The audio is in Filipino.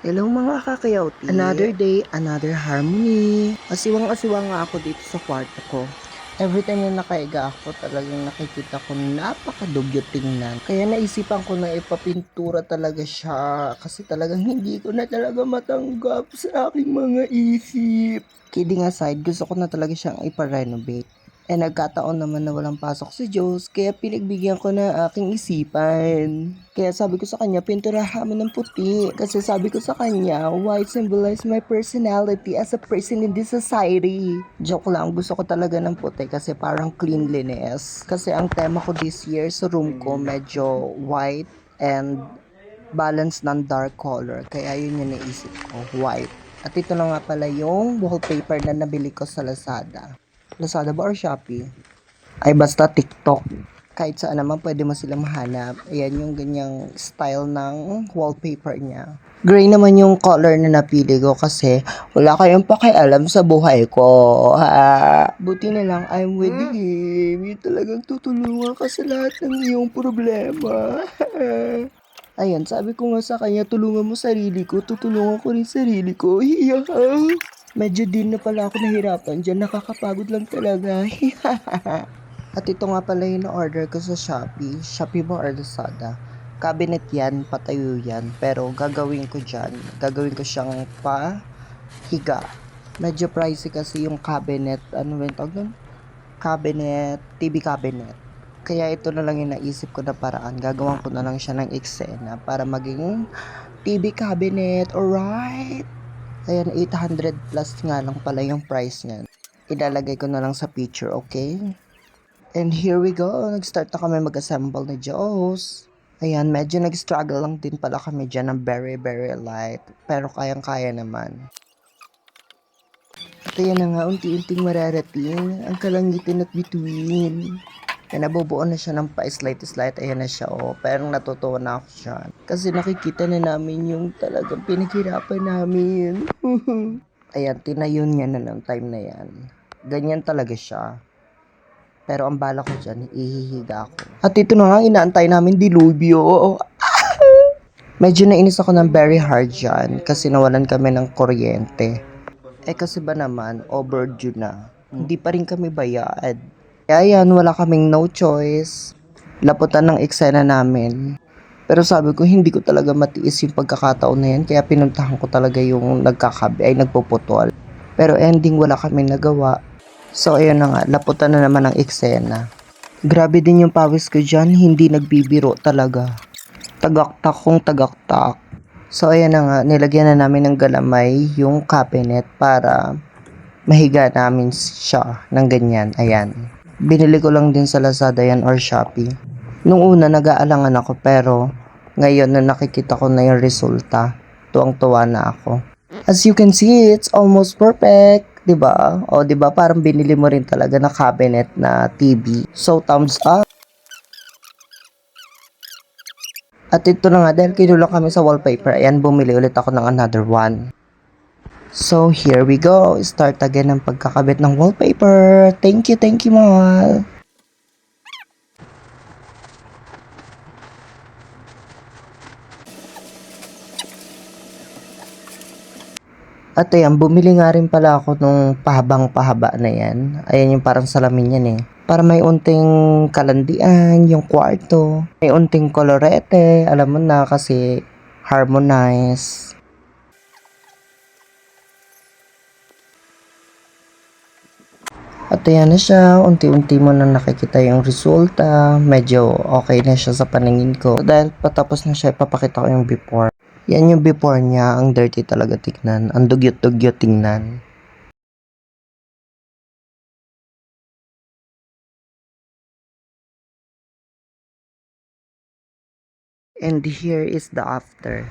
Hello mga kakayauti. Another day, another harmony. Asiwang-asiwang nga ako dito sa kwarto ko. Every time na nakaiga ako, talagang nakikita ko napakadugyot tingnan. Kaya naisipan ko na ipapintura talaga siya. Kasi talagang hindi ko na talaga matanggap sa aking mga isip. Kidding aside, gusto ko na talaga siyang ipa-renovate. Nagkataon naman na walang pasok si Diyos, kaya pinagbigyan ko na aking isipan. Kaya sabi ko sa kanya, pinturahan mo ng puti. Kasi sabi ko sa kanya, white symbolize my personality as a person in this society. Joke lang, gusto ko talaga ng puti kasi parang cleanliness. Kasi ang tema ko this year sa room ko, medyo white and balance ng dark color. Kaya yun yung naisip ko, white. At ito na nga pala yung wallpaper na nabili ko sa Lazada. Lazada ba or Shopee? Ay basta TikTok. Kahit saan naman pwede mo sila mahanap. Ayan yung ganyang style ng wallpaper niya. Gray naman yung color na napili ko kasi wala kayong pakialam sa buhay ko. Ha? Buti na lang I'm with him. Yung talagang tutulungan ka sa lahat ng iyong problema. Ayun, sabi ko nga sa kanya, tulungan mo sarili ko, tutulungan ko rin sarili ko. Hiya. Medyo din na pala ako nahirapan dyan, nakakapagod lang talaga. At ito nga pala yung order ko sa Shopee. Shopee ba or Lazada? Cabinet yan, patayo yan. Pero gagawin ko dyan, gagawin ko siyang pahiga. Medyo pricey kasi yung cabinet, ano ba yung tawag nun? Cabinet, TV cabinet. Kaya ito na lang yung naisip ko na paraan. Gagawan ko na lang siya ng eksena para maging TV cabinet. Alright? Ayan, 800 plus nga lang pala yung price niyan. Ilalagay ko na lang sa picture, okay? And here we go. Nag-start na kami mag-assemble ni Diyos. Ayan, medyo nag-struggle lang din pala kami dyan ng very, very light. Pero kayang-kaya naman. At ayan na nga, unti-unting mararating ang kalangitan at bituin. Kaya nabubuo na siya ng pa-slight-slight. Ayan na siya, oh. Pero natutuwa na ako dyan. Kasi nakikita na namin yung talagang pinaghirapan namin. Ayan, tinayon niya na ng time na yan. Ganyan talaga siya. Pero ang bala ko dyan, ihihiga ako. At ito na nga, inaantay namin dilubyo. Medyo nainis ako ng very hard dyan kasi nawalan kami ng kuryente. Kasi ba naman, overdue na. Hindi pa rin kami bayad. Kaya yan, wala kaming no choice. Laputan ng eksena namin. Pero sabi ko, hindi ko talaga matiis yung pagkakataon na yan. Kaya pinuntahan ko talaga yung nagpuputol. Pero ending, wala kaming nagawa. So, ayun na nga, laputan na naman ng eksena. Grabe din yung pawis ko dyan, hindi nagbibiro talaga. Tagaktak kong tagaktak. So, ayan na nga, nilagyan na namin ng galamay yung cabinet para mahiga namin siya ng ganyan. Ayan. Binili ko lang din sa Lazada yan or Shopee. Nung una, nag-aalangan ako pero ngayon na nakikita ko na yung resulta, tuwang-tuwa na ako. As you can see, it's almost perfect. 'Di ba? O 'di ba parang binili mo rin talaga na cabinet na TV. So thumbs up. At ito na nga, dahil kinulang kami sa wallpaper, ayan, bumili ulit ako ng another one. So, here we go. Start again ang pagkakabit ng wallpaper. Thank you, mahal. At ayan, bumili nga rin pala ako nung pahabang-pahaba na yan. Ayan yung parang salamin yan eh. Para may unting kalandian, yung kwarto. May unting kolorete, alam mo na kasi harmonize. At ayan na siya, unti-unti mo na nakikita yung resulta. Medyo okay na siya sa paningin ko. Dahil patapos na siya, ipapakita ko yung before. Yan yung before niya, ang dirty talaga tignan. Ang dugyot-dugyot tingnan. And here is the after.